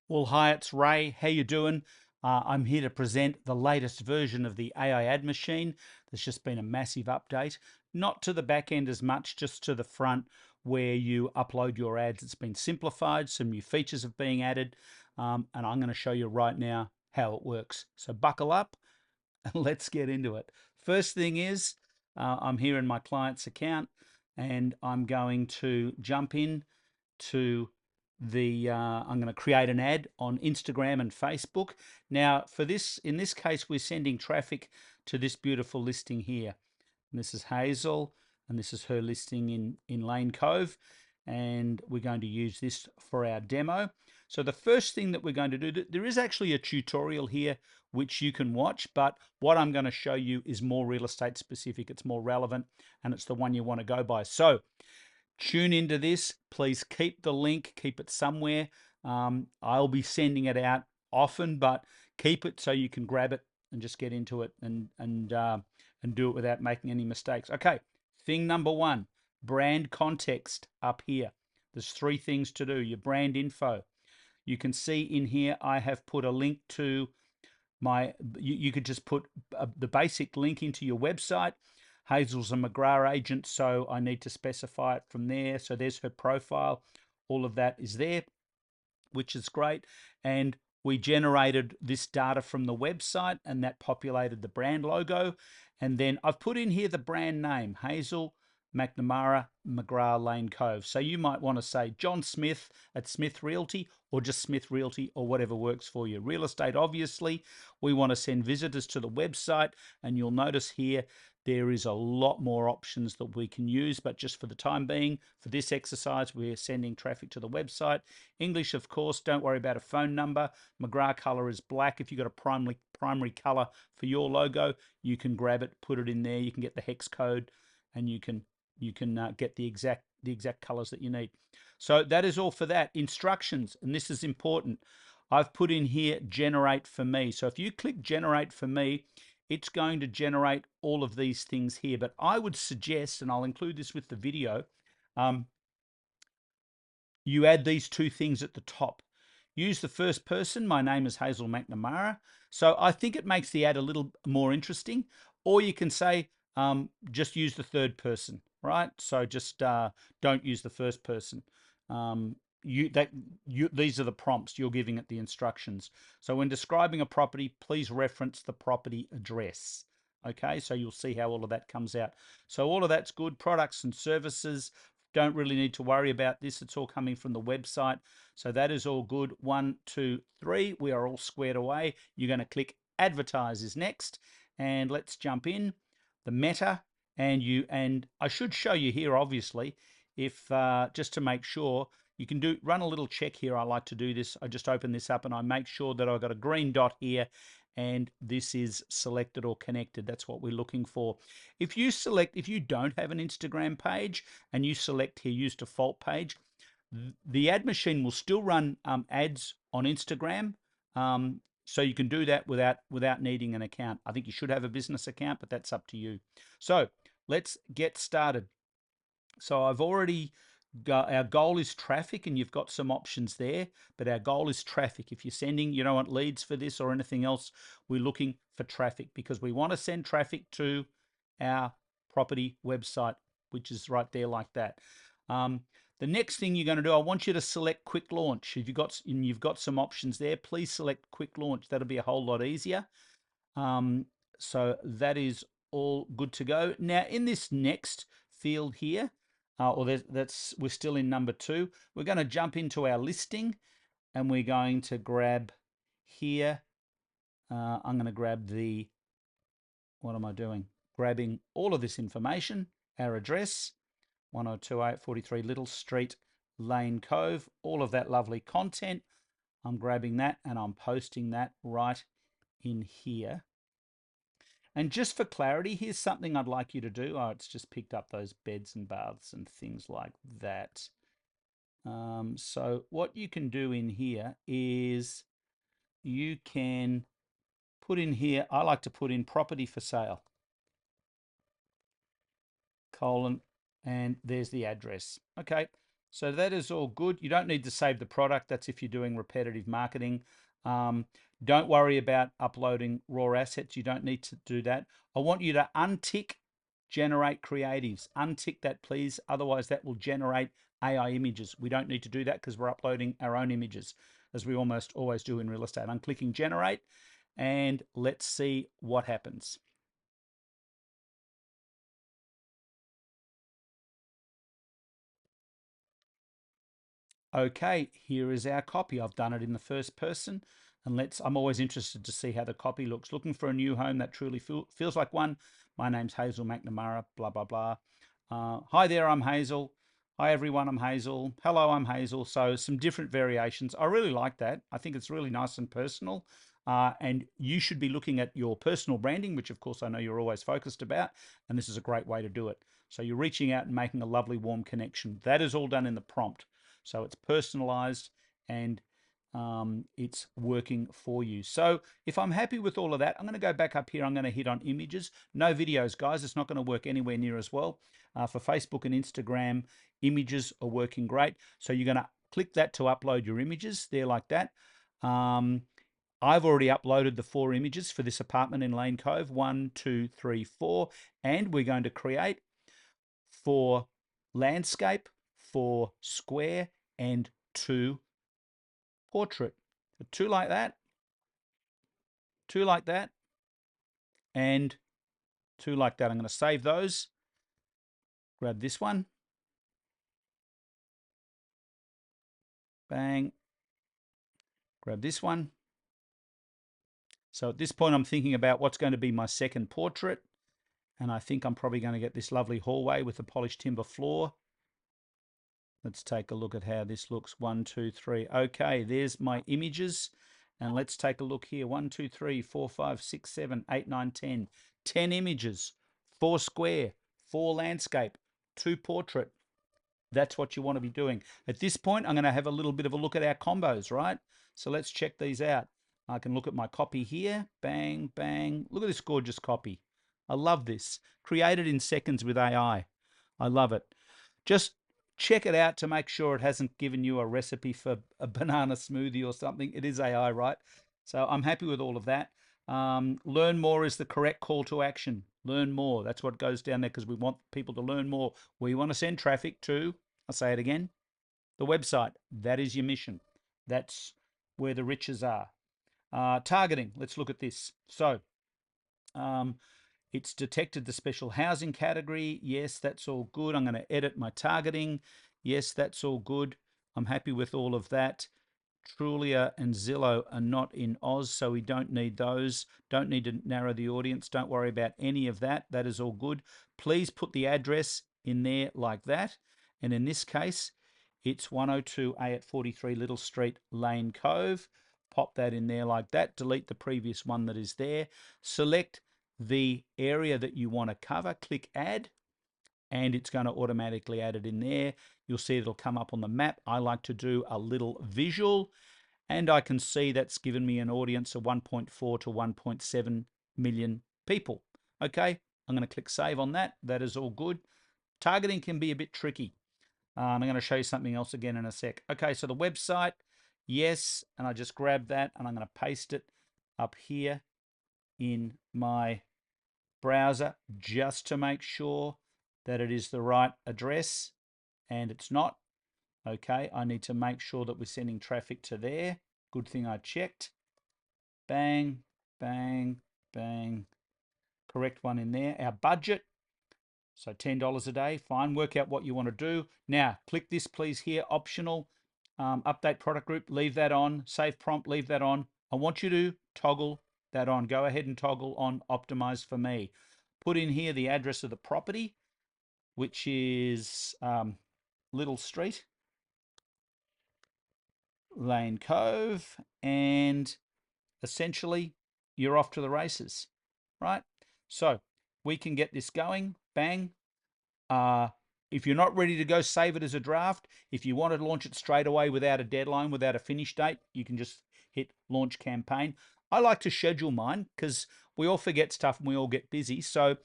Well, hi, it's Ray. How you doing? I'm here to present the latest version of the AI ad machine. There's just been a massive update, not to the back end as much, just to the front where you upload your ads. It's been simplified, some new features have been added, and I'm going to show you right now how it works. So buckle up and let's get into it. First thing is, I'm here in my client's account and I'm going to jump in to I'm going to create an ad on Instagram and Facebook. Now, for this, in this case, we're sending traffic to this beautiful listing here. And this is Hazel, and this is her listing in Lane Cove, and we're going to use this for our demo. So the first thing that we're going to do, there is actually a tutorial here which you can watch, but what I'm going to show you is more real estate specific. It's more relevant, and it's the one you want to go by. So tune into this. Please keep the link, keep it somewhere. I'll be sending it out often, but keep it so you can grab it and just get into it and do it without making any mistakes. Okay, thing number one, brand context up here. There's three things to do. Your brand info. You can see in here I have put a link to you could just put the basic link into your website. Hazel's a McGrath agent, so I need to specify it from there. So there's her profile. All of that is there, which is great. And we generated this data from the website, and that populated the brand logo. And then I've put in here the brand name, Hazel McNamara McGrath Lane Cove. So you might want to say John Smith at Smith Realty, or just Smith Realty, or whatever works for you. Real estate, obviously, we want to send visitors to the website, and you'll notice here there is a lot more options that we can use, but just for the time being, for this exercise, we're sending traffic to the website. English, of course, don't worry about a phone number. McGrath color is black. If you've got a primary color for your logo, you can grab it, put it in there. You can get the hex code, and you can get the exact colors that you need. So that is all for that. Instructions, and this is important. I've put in here generate for me. So if you click generate for me, it's going to generate all of these things here. But I would suggest, and I'll include this with the video, you add these two things at the top. Use the first person. My name is Hazel McNamara. So I think it makes the ad a little more interesting. Or you can say, just use the third person, right? So just don't use the first person. These are the prompts you're giving it the instructions. So when describing a property, please reference the property address. Okay, so you'll see how all of that comes out. So all of that's good. Products and services, don't really need to worry about this. It's all coming from the website. So that is all good. 1, 2, 3. We are all squared away. You're going to click advertise is next. And let's jump in. The meta, and I should show you here, obviously, if just to make sure, you can run a little check here. I like to do this. I just open this up and I make sure that I've got a green dot here and this is selected or connected. That's what we're looking for. If you don't have an Instagram page and you select here use default page, the ad machine will still run ads on Instagram. So you can do that without needing an account. I think you should have a business account, but that's up to you. So let's get started. So I've already got, our goal is traffic, and you've got some options there, but our goal is traffic. If you're sending, you don't want leads for this or anything else, we're looking for traffic because we want to send traffic to our property website, which is right there like that. The next thing you're going to do, I want you to select quick launch. If you've got some options there, please select quick launch. That'll be a whole lot easier. So that is all good to go. Now in this next field here, we're still in number 2. We're going to jump into our listing, and we're going to grab here. I'm going to grab what am I doing? Grabbing all of this information, our address, 1028 43 Little Street, Lane Cove, all of that lovely content. I'm grabbing that and I'm posting that right in here. And just for clarity, here's something I'd like you to do. Oh, it's just picked up those beds and baths and things like that. So what you can do in here is you can put in here, I like to put in property for sale, colon, and there's the address. Okay, So that is all good. You don't need to save the product. That's if you're doing repetitive marketing. Um, don't worry about uploading raw assets. You don't need to do that. I want you to untick generate creatives. Untick that, please. Otherwise, that will generate AI images. We don't need to do that because we're uploading our own images, as we almost always do in real estate. I'm clicking generate, and let's see what happens. Okay, here is our copy. I've done it in the first person. And I'm always interested to see how the copy looks. Looking for a new home that truly feels like one. My name's Hazel McNamara, blah, blah, blah. Hi there, I'm Hazel. Hi everyone, I'm Hazel. Hello, I'm Hazel. So some different variations. I really like that. I think it's really nice and personal. And you should be looking at your personal branding, which of course I know you're always focused about. And this is a great way to do it. So you're reaching out and making a lovely, warm connection. That is all done in the prompt. So it's personalized and it's working for you. So if I'm happy with all of that, I'm going to go back up here. I'm going to hit on images. No videos, guys. It's not going to work anywhere near as well. For Facebook and Instagram, images are working great. So you're going to click that to upload your images there like that. I've already uploaded the 4 images for this apartment in Lane Cove, 1, 2, 3, 4, and we're going to create for landscape, for square, and 2 portrait. 2 like that, 2 like that, and 2 like that. I'm going to save those. Grab this one. Bang. Grab this one. So at this point, I'm thinking about what's going to be my second portrait. And I think I'm probably going to get this lovely hallway with the polished timber floor. Let's take a look at how this looks. 1, 2, 3. Okay, there's my images. And let's take a look here. 1, 2, 3, 4, 5, 6, 7, 8, 9, 10. 10 images, 4 square, 4 landscape, 2 portrait. That's what you want to be doing. At this point, I'm going to have a little bit of a look at our combos, right? So let's check these out. I can look at my copy here. Bang, bang. Look at this gorgeous copy. I love this. Created in seconds with AI. I love it. Just check it out to make sure it hasn't given you a recipe for a banana smoothie or something. It is AI, right? So I'm happy with all of that. Learn more is the correct call to action. Learn more. That's what goes down there because we want people to learn more. We want to send traffic to, I'll say it again, the website. That is your mission. That's where the riches are. Targeting. Let's look at this. So it's detected the special housing category. Yes, that's all good. I'm going to edit my targeting. Yes, that's all good. I'm happy with all of that. Trulia and Zillow are not in Oz, so we don't need those. Don't need to narrow the audience. Don't worry about any of that. That is all good. Please put the address in there like that. And in this case, it's 102A at 43 Little Street, Lane Cove. Pop that in there like that. Delete the previous one that is there. Select the area that you want to cover. Click Add, and it's going to automatically add it in there. You'll see it'll come up on the map. I like to do a little visual, and I can see that's given me an audience of 1.4 to 1.7 million people. Okay, I'm going to click Save on that. That is all good. Targeting can be a bit tricky. I'm going to show you something else again in a sec. Okay, so the website, yes, and I just grab that and I'm going to paste it up here in my browser just to make sure that it is the right address, and it's not. Okay, I need to make sure that we're sending traffic to there. Good thing I checked. Bang, bang, bang. Correct one in there. Our budget, so $10 a day. Fine, work out what you want to do. Now, click this please here, optional. Update product group, leave that on. Save prompt, leave that on. I want you to toggle that on. Go ahead and toggle on optimize for me. Put in here the address of the property, which is Little Street, Lane Cove, and essentially you're off to the races, right? So we can get this going. Bang. If you're not ready to go, save it as a draft. If you want to launch it straight away without a deadline, without a finish date, you can just hit launch campaign. I like to schedule mine because we all forget stuff and we all get busy. So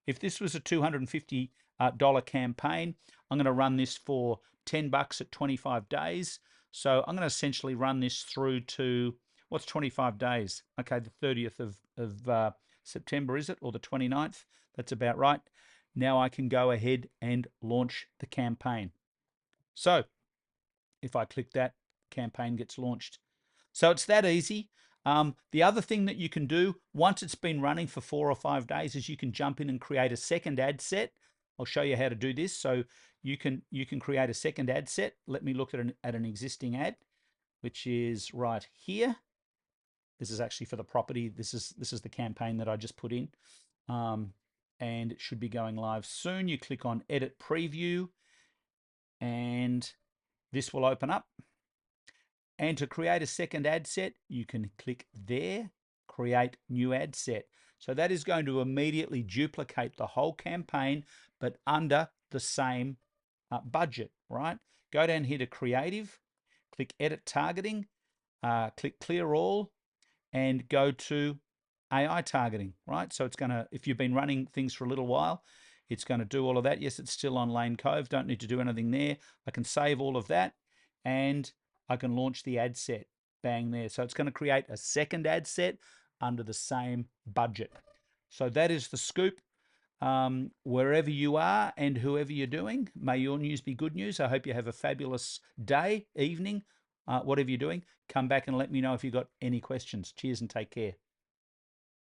if this was a 250 dollar campaign. I'm going to run this for $10 at 25 days. So I'm going to essentially run this through to, what's 25 days? Okay, the 30th of September, is it? Or the 29th? That's about right. Now I can go ahead and launch the campaign. So if I click that, campaign gets launched. So it's that easy. The other thing that you can do once it's been running for 4 or 5 days is you can jump in and create a second ad set. I'll show you how to do this. So you can create a second ad set. Let me look at an existing ad, which is right here. This is actually for the property. This is the campaign that I just put in, and it should be going live soon. You click on Edit Preview, and this will open up. And to create a second ad set, you can click there, create new ad set. So that is going to immediately duplicate the whole campaign, but under the same budget, right? Go down here to creative, click edit targeting, click clear all, and go to AI targeting, right? So it's going to, if you've been running things for a little while, it's going to do all of that. Yes, it's still on Lane Cove. Don't need to do anything there. I can save all of that, and I can launch the ad set. Bang there. So it's going to create a second ad set under the same budget. So that is the scoop. Wherever you are and whoever you're doing, may your news be good news. I hope you have a fabulous day, evening, whatever you're doing. Come back and let me know if you've got any questions. Cheers and take care.